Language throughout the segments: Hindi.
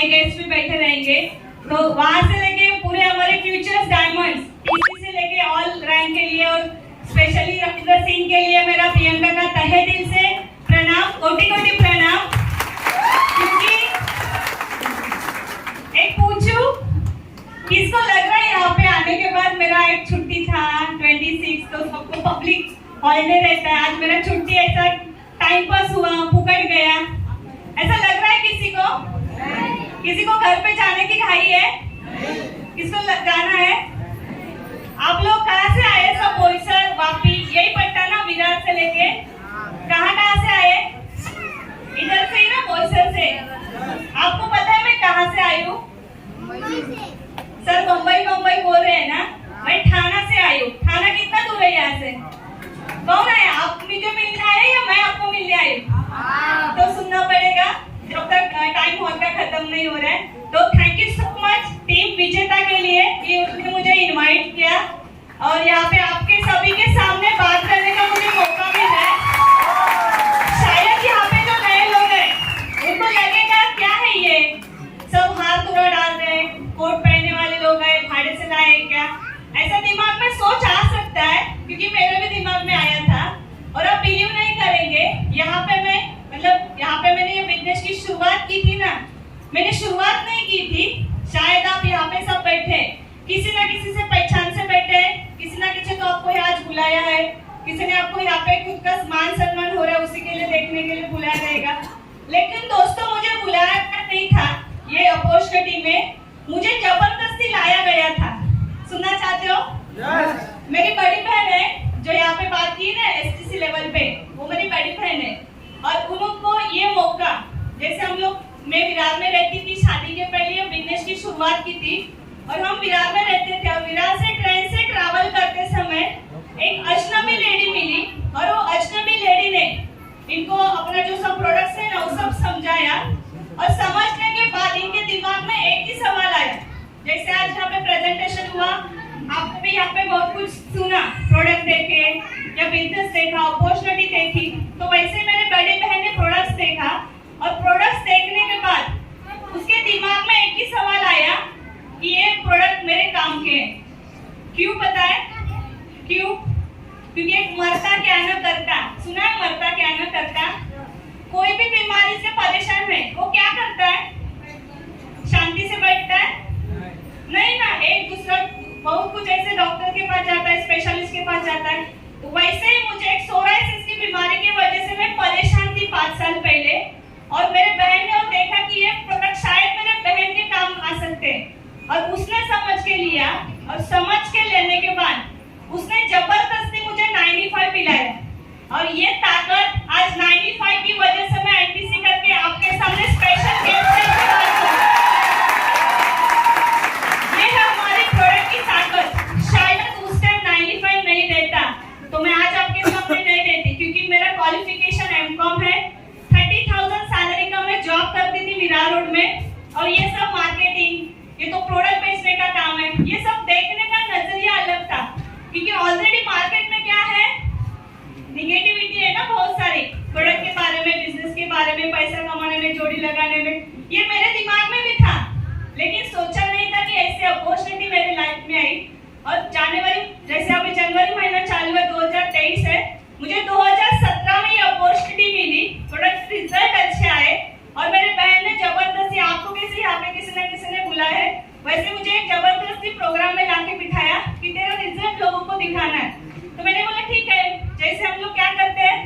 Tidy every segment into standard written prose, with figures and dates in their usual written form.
नए गेस्ट भी बैठे रहेंगे। तो वहां से लेके पूरे हमारे फ्यूचर्स डायमंड्स टीसी से लेके ऑल रैंक के लिए और स्पेशली रविंद्र सिंह के लिए मेरा प्रियंका का तहे दिल से प्रणाम, कोटि कोटि प्रणाम। क्योंकि एक पूछूं, किसको लग रहा है यहाँ पे आने के बाद मेरा एक छुट्टी था 26, तो सबको पब्लिक हॉलिडे रहता है, आज मेरा छुट्टी ऐसा टाइम पास हुआ, फुकट गया, ऐसा लग रहा है किसी को? किसी को घर पे जाने की घाई है? किसको जाना है? आप लोग कहाँ से आए? सब बोईसर, वापी, यही पट्टा ना, विरार से लेके कहाँ से आए? इधर से ही ना, बोईसर से। आपको पता है मैं कहाँ से आई हूँ? सर मुंबई बोल रहे हैं ना? मैं ठाणा से आई हूँ। ठाणा कितना दूर है यहाँ से? कौन है? आप मुझे मिलने आए या मैं आपको मिलने आई? तो सुनना पड़ेगा जब तक टाइम हॉल का खत्म नहीं हो रहा है। तो thank you so much team विजेता के लिए कि उसने मुझे इनवाइट किया और यहाँ पे आपके सभी के सामने बात करने का मुझे मौका मिला है। शायद यहाँ पे जो नए लोग हैं उनको लगेगा क्या है ये, सब हाथ उड़ा डाल रहे हैं, कोट पहनने वाले लोग हैं, भाड़े से लाए क्या, ऐसा दिमाग में सोच आ सकता है, क्योंकि मेरे भी दिमाग में आया था। और आप बिलीव नहीं करेंगे, यहाँ पे मैंने ये बिजनेस की शुरुआत की थी ना, मैंने शुरुआत नहीं की थी। शायद आप यहाँ पे सब बैठे किसी ना किसी से पहचान से बैठे, किसी ना किसी को आपको आज बुलाया है, किसी ने आपको यहाँ पे खुद का मान सम्मान हो रहा है उसी के लिए देखने के लिए बुलाया जाएगा। लेकिन दोस्तों मुझे बुलाया नहीं था, ये अपॉर्चुनिटी में मुझे जबरदस्ती लाया गया था। सुनना चाहते हो? मेरी बड़ी बहन है जो यहाँ पे बात की ना एसटीसी लेवल पे, वो मेरी बड़ी बहन है और उनको ये मौका, जैसे हम लोग, मैं विरार में रहती थी, शादी के पहले बिजनेस की शुरुआत की थी और हम विरार में रहते थे और विरार से ट्रेन से ट्रैवल करते समय एक अजनबी लेडी मिली और वो अजनबी लेडी ने इनको अपना जो सब प्रोडक्ट्स है ना वो सब समझाया और समझने के बाद इनके दिमाग में एक ही सवाल आया। जैसे आज यहाँ पे प्रेजेंटेशन हुआ, आपने भी यहाँ पे बहुत कुछ सुना, प्रोडक्ट देखे या बिजनेस देखा, अपॉर्चुनिटी देखी, तो वैसे मेरे बड़ी बहन ने प्रोडक्ट्स देखा और प्रोडक्ट्स देखने के बाद उसके दिमाग में एक ही सवाल आया कि ये प्रोडक्ट मेरे काम के हैं। क्यों पता है? क्यों? क्योंकि एक मरता क्या न करता, सुना है मरता क्या न करता? कोई भी बीमारी से परेशान है वो क्या करता है? शांति से बैठता है? नहीं ना, एक दूसरा बहुत कुछ ऐसे डॉक्टर के पास जाता है, स्पेशलिस्ट के पास जाता है। तो वैसे ही मुझे एक सोराइसिस की बीमारी की वजह से मैं परेशान थी 5 साल पहले और मेरे बहन ने देखा कि ये प्रोडक्ट शायद मेरे बहन के काम आ सकते हैं और उसने समझ के लिया और समझ के लेने के बाद उसने जबरदस्ती मुझे 95 पिलाया और ये ताकत आज 95 की वजह से मैं एनटीसी करके आपके सामने स्पेशल गेस्ट ये है हमारी प्रोडक्ट की ताकत। शायद उस टाइम 95 नहीं देता तो मैं आज आपके सामने नहीं देती, क्योंकि मेरा क्वालिफिकेशन एमकॉम है, 30,000 सैलरी का मैं जॉब करती थी विरार रोड में और ये सब मार्केटिंग, ये तो प्रोडक्ट बेचने का काम है, ये सब देखने का नजरिया अलग था। क्योंकि ऑलरेडी मार्केट में क्या है, निगेटिविटी है ना बहुत सारी, प्रोडक्ट के बारे में, बिजनेस के बारे में, पैसा कमाने में, जोड़ी लगाने में, ये मेरे दिमाग में भी था, लेकिन सोचा नहीं था कि ऐसे अपॉर्चुनिटी मेरे लाइफ में आई। और जनवरी, जैसे अभी जनवरी महीना चालू है, 2023 है, मुझे 2017 में ये अपॉर्चुनिटी मिली, प्रोडक्ट रिजल्ट अच्छे आए और मेरे बहन ने जबरदस्ती, आपको कैसे यहाँ पे किसी न किसी ने बुलाया है, वैसे मुझे एक जबरदस्ती प्रोग्राम में लाके बिठाया कि तेरा रिजल्ट लोगों को दिखाना है। तो मैंने बोला ठीक है, जैसे हम लोग क्या करते हैं,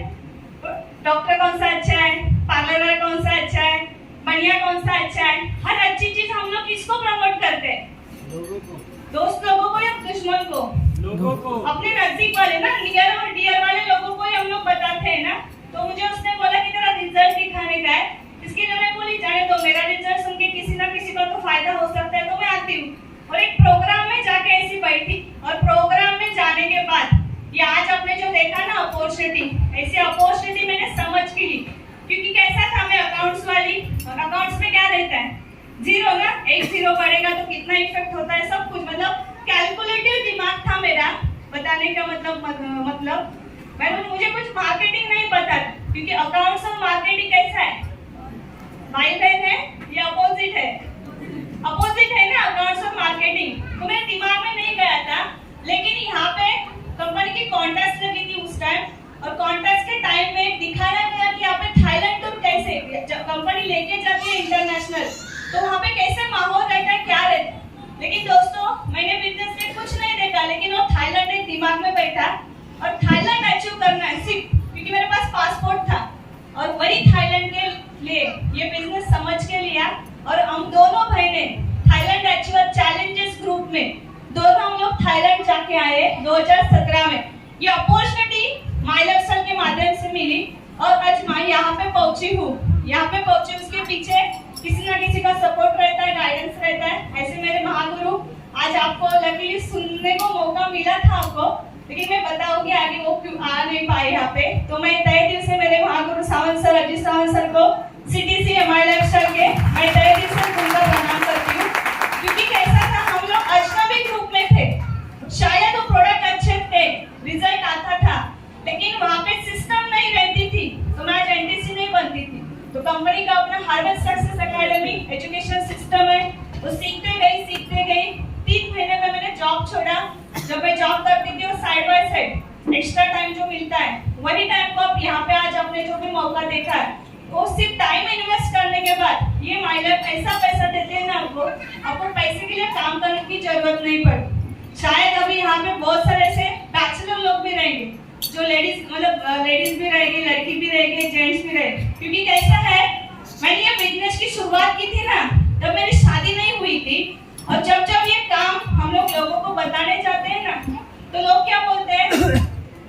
डॉक्टर कौन सा अच्छा है, पार्लर वाला कौन सा अच्छा है, बढ़िया कौन सा अच्छा है, हर अच्छी चीज हम लोग किसको प्रमोट करते हैं? दोस्त लोगों को या दुश्मन को? लोगों को, अपने नजदीक वाले ना, नियर और डियर वाले लोगों को ही हम लोग बताते हैं ना। तो मुझे उसने बोला कि तेरा रिजल्ट दिखाने का है, इसके लिए मैं बोली जाने दो, मेरा रिजल्ट सुन के किसी ना किसी को तो फायदा हो सकता है, तो मैं आती हूँ। और एक प्रोग्राम में जाके ऐसी बैठी और प्रोग्राम में जाने के बाद ये आज आपने जो देखा ना अपॉर्चुनिटी, ऐसी अपॉर्चुनिटी मैंने समझ के ली। क्योंकि कैसा था, मैं अकाउंट्स वाली, और अकाउंट्स में क्या रहता है, जीरो ना, एक जीरो बढ़ेगा तो कितना इफेक्ट होता है, सब कुछ, मतलब कैलकुलेटिव दिमाग था मेरा। बताने का मतलब मुझे कुछ मार्केटिंग नहीं पता, क्योंकि अकाउंट्स और मार्केटिंग कैसा है, भाई बहन है या अपोजिट है? दिमाग में नहीं गया था, लेकिन यहाँ पे कंपनी की कॉन्टेस्ट लगी थी उस टाइम, और कॉन्टेस्ट के टाइम में दिखाया गया कि यहाँ पे थाईलैंड टूर कैसे जब कंपनी लेके जाती है इंटरनेशनल, तो वहाँ पे कैसे माहौल रहता है, क्या रहता है। लेकिन दोस्तों मैंने बिजनेस में कुछ नहीं देखा, लेकिन वो थाईलैंड एक दिमाग में बैठा और थाईलैंड अचीव करना है सिर्फ क्योंकि मेरे पास पासपोर्ट था, और वही थाईलैंड के लिए ये बिजनेस समझ के लिया। और हम दोनों बहने थाईलैंड अचीवर चैलेंजेस ग्रुप में दोनों हम लोग थाईलैंड जाके आए 2017 में। ये अपॉर्चुनिटी माय लाइफस्टाइल के माध्यम से मिली और आज मैं यहाँ पे पहुंची हूँ। यहाँ पे पहुंची उसके पीछे किसी ना किसी का सपोर्ट रहता है, गाइडेंस रहता है। ऐसे मेरे महागुरु आज आपको लकीली सुनने को मौका मिला था आपको, लेकिन मैं बताऊंगी आगे वो क्यों आ नहीं पाए यहाँ पे। तो मैं तहे दिल से मेरे महागुरु सावंत सर, अजीत सावंत सर को CTC माय लाइफस्टाइल के मैं तहे दिल से उनका प्रणाम करती हूँ, क्योंकि कैसा था हम लोग अजनबी ग्रुप में थे। शायद वो प्रोडक्ट अच्छे थे, रिजल्ट आता था, लेकिन वहाँ पे सिस्टम नहीं रहती थी, तो मैं आज NTC नहीं बनती थी। तो कंपनी का अपना harvest success academy education system है, वो सीखते गई 3 महीने में मैंने जॉब छोड़ा। जब मैं जॉब करती थी वो side by side extra time जो मिलता है, वही टाइम को आप यहाँ पे आज आपने जो भी मौका देखा है, वो सिर्फ टाइम इन्वेस्ट करने के बाद ये माय लाइफ ऐसा पैसा देते हैं ना आपको पैसे के लिए काम करने की जरूरत नहीं पड़ती। शायद अभी यहाँ पे बहुत सारे ऐसे बैचलर लोग भी रहेंगे, जो लेडीज भी रहेगी, लड़की भी रहेगी, जेंट्स भी रहेगी। क्योंकि कैसा है, मैंने ये बिजनेस की शुरुआत की थी ना, जब मेरी शादी नहीं हुई थी, और जब ये काम हम लोग लोगों को बताने जाते हैं ना, तो लोग क्या बोलते हैं,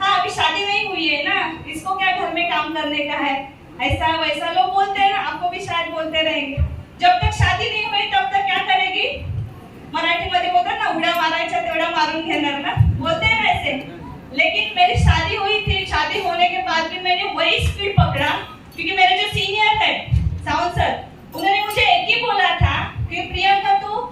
हाँ अभी शादी नहीं हुई है ना, इसको क्या घर में काम करने का है, ऐसा वैसा लोग बोलते हैं ना, आपको भी शायद बोलते रहेंगे। जब तक शादी नहीं हुई तब तक क्या करेगी, मराठी मध्ये बोलतात ना, उड्या मारायच्या तेवढा मारून घेणार ना, बोलते हैं वैसे। लेकिन मेरी शादी हुई थी, शादी होने के बाद भी मैंने वही स्पीड पकड़ा, क्योंकि मेरे जो सीनियर है सावंत सर, उन्होंने मुझे एक ही बोला था कि प्रियंका तू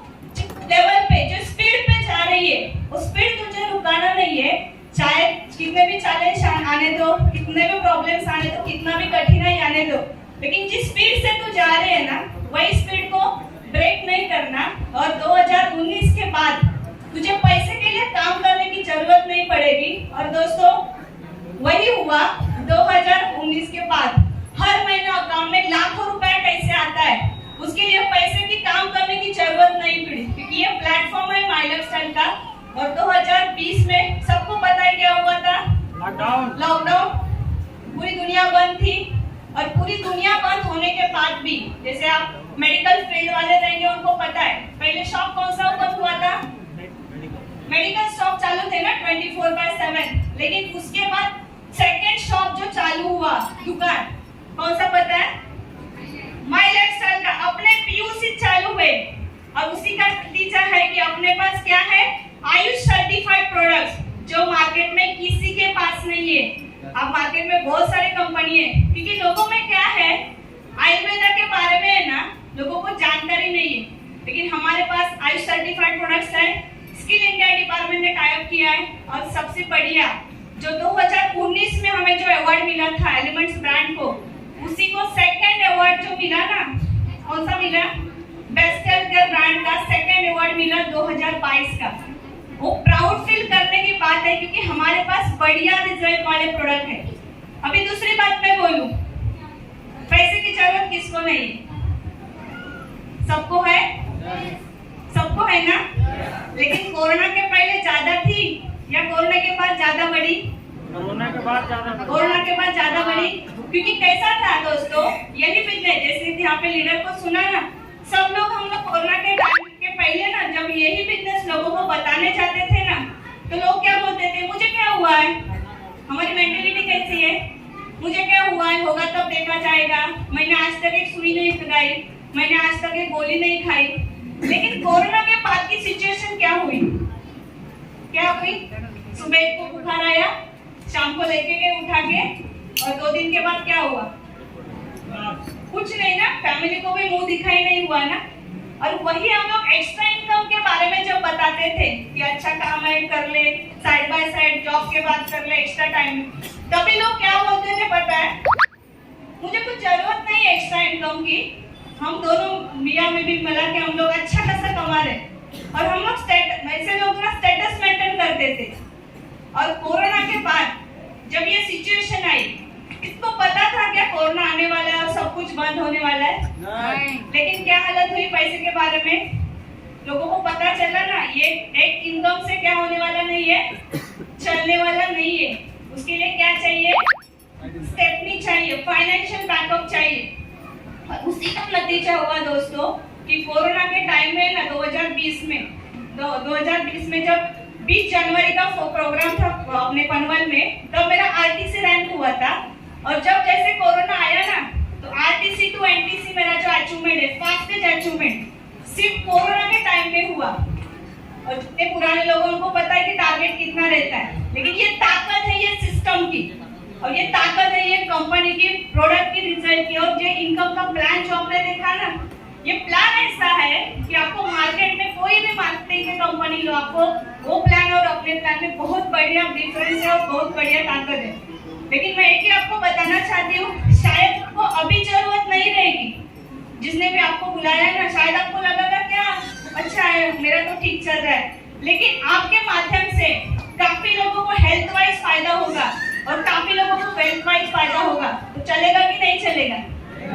लेवल पे जो स्पीड पे जा रही है, उस स्पीड तुझे रुकाना नहीं है। चाहे कितने भी चैलेंज आने दो, कितने भी प्रॉब्लम्स आने दो, कितना भी कठिनाई आने दो, लेकिन जिस स्पीड से तू जा रहे है ना, वही स्पीड को ब्रेक नहीं करना। और 2019 के बाद तुझे पैसे के लिए काम करने की जरूरत नहीं पड़ेगी। और दोस्तों वही हुआ, 2019 के बाद हर महीने अकाउंट में लाखों रुपए कैसे आता है, उसके लिए पैसे की काम करने की जरूरत नहीं पड़ी, क्योंकि ये प्लेटफॉर्म है माय लाइफस्टाइल का। और 2020 में सबको पता है क्या हुआ था, लॉकडाउन, पूरी दुनिया बंद थी। और पूरी दुनिया बंद होने के बाद भी, जैसे आप मेडिकल फील्ड वाले रहेंगे उनको पता है, पहले शॉप कौन सा ओपन हुआ था, मेडिकल शॉप चालू थे ना 24/7, लेकिन उसके बाद सेकंड शॉप जो चालू हुआ दुकान, कौन सा पता है, माय लाइफस्टाइल का। अपने PUC चालू हुए और उसी का नतीजा है कि अपने पास क्या है, आयुष सर्टिफाइड प्रोडक्ट्स, जो मार्केट में किसी के पास नहीं है। अब मार्केट में बहुत सारी कंपनी है, क्योंकि लोगों में क्या है, आयुर्वेदा के बारे में है ना, लोगों को जानकारी नहीं है, लेकिन हमारे पास आयुष सर्टिफाइड प्रोडक्ट्स है। स्किल इंडिया डिपार्टमेंट ने टाई अप किया है, और सबसे बढ़िया जो 2019 में हमें जो अवार्ड मिला था एलिमेंट्स ब्रांड को, उसी को सेकंड अवार्ड जो मिला ना, कौन सा मिला, बेस्ट हेल्थ केयर ब्रांड का सेकंड अवार्ड मिला 2022 का। वो प्राउड फील करने की बात है, क्योंकि हमारे पास बढ़िया रिजल्ट वाले प्रोडक्ट है। अभी दूसरी बात मैं बोलूं, पैसे की जरूरत किसको नहीं, सबको है, सबको है ना। लेकिन कोरोना के पहले ज्यादा थी या कोरोना के बाद ज्यादा बढ़ी, कोरोना के बाद ज्यादा बढ़ी। क्योंकि कैसा था दोस्तों, यही बिजनेस, जैसे यहाँ पे लीडर को सुना ना, सब लोग हम लोग कोरोना के टाइम के पहले ना, जब यही बिजनेस लोगों को बताने जाते थे ना, तो लोग क्या बोलते थे, मुझे क्या हुआ है, हमारी मेंटेलिटी कैसी है, मुझे क्या हुआ है, होगा तब देखा जाएगा, मैंने आज तक एक सुई नहीं लगाई, मैंने आज तक एक गोली नहीं खाई। लेकिन कोरोना के बाद की सिचुएशन क्या हुई, सुबह को बुखार आया, शाम को लेके गए उठा के, और 2 दिन के बाद क्या हुआ, कुछ नहीं ना, फैमिली को भी मुंह दिखाई नहीं हुआ ना। और वही हम लोग एक्स्ट्रा इनकम के बारे में जब बताते थे कि अच्छा काम है, कर ले, साइड बाय साइड जॉब के बाद कर ले एक्स्ट्रा टाइम, तभी लोग क्या बोलते थे पता है, मुझे कुछ जरूरत नहीं है एक्स्ट्रा इनकम की, हम दोनों मियां में भी मिला के हम लोग अच्छा खासा कमा रहे, और हम लोग ऐसे लोग ना स्टेटस मेंटेन करते थे। और कोरोना के बाद जब ये सिचुएशन आई, इसको पता था क्या कोरोना आने वाला है और सब कुछ बंद होने वाला है? नहीं। लेकिन क्या हालत हुई पैसे के बारे में? लोगों को पता चला ना, ये एक इनकम से क्या होने वाला नहीं है, चलने वाला नहीं है। उसके लिए क्या चाहिए? स्टेपनी चाहिए, फाइनेंशियल बैकअप चाहिए। और उसी का नतीजा हुआ दोस्तों कि कोरोना के टाइम में ना 2020 में जब 20 जनवरी का प्रोग्राम था अपने पनवल में, तब मेरा आरटीसी रैंक हुआ था। और जब जैसे कोरोना आया ना, तो आरटीसी टू एनटीसी मेरा जो अचीवमेंट है, फास्टेस्ट अचीवमेंट, सिर्फ कोरोना के टाइम पे हुआ। और जितने पुराने लोगों को पता है कि टारगेट कितना रहता है, लेकिन ये ताकत है ये सिस्टम की, और ये ताकत है ये कंपनी की प्रोडक्ट की, रिजल्ट की। और ये इनकम का प्लान जो आपने देखा ना, ये प्लान ऐसा है कि आपको मार्केट में कोई भी मार्केटिंग की कंपनी लो, आपको वो प्लान और अपने प्लान में बहुत बढ़िया डिफरेंस है और बहुत बढ़िया ताकत है। लेकिन मैं एक ही आपको बताना चाहती हूँ, शायद आपको अभी जरूरत नहीं रहेगी। जिसने भी आपको बुलाया ना, शायद आपको लगेगा क्या अच्छा है, मेरा तो ठीक चल रहा है, लेकिन आपके माध्यम से काफी लोगों को हेल्थ वाइज फायदा होगा और काफी लोगों को वेल्थ वाइज फायदा होगा। तो चलेगा कि नहीं चलेगा?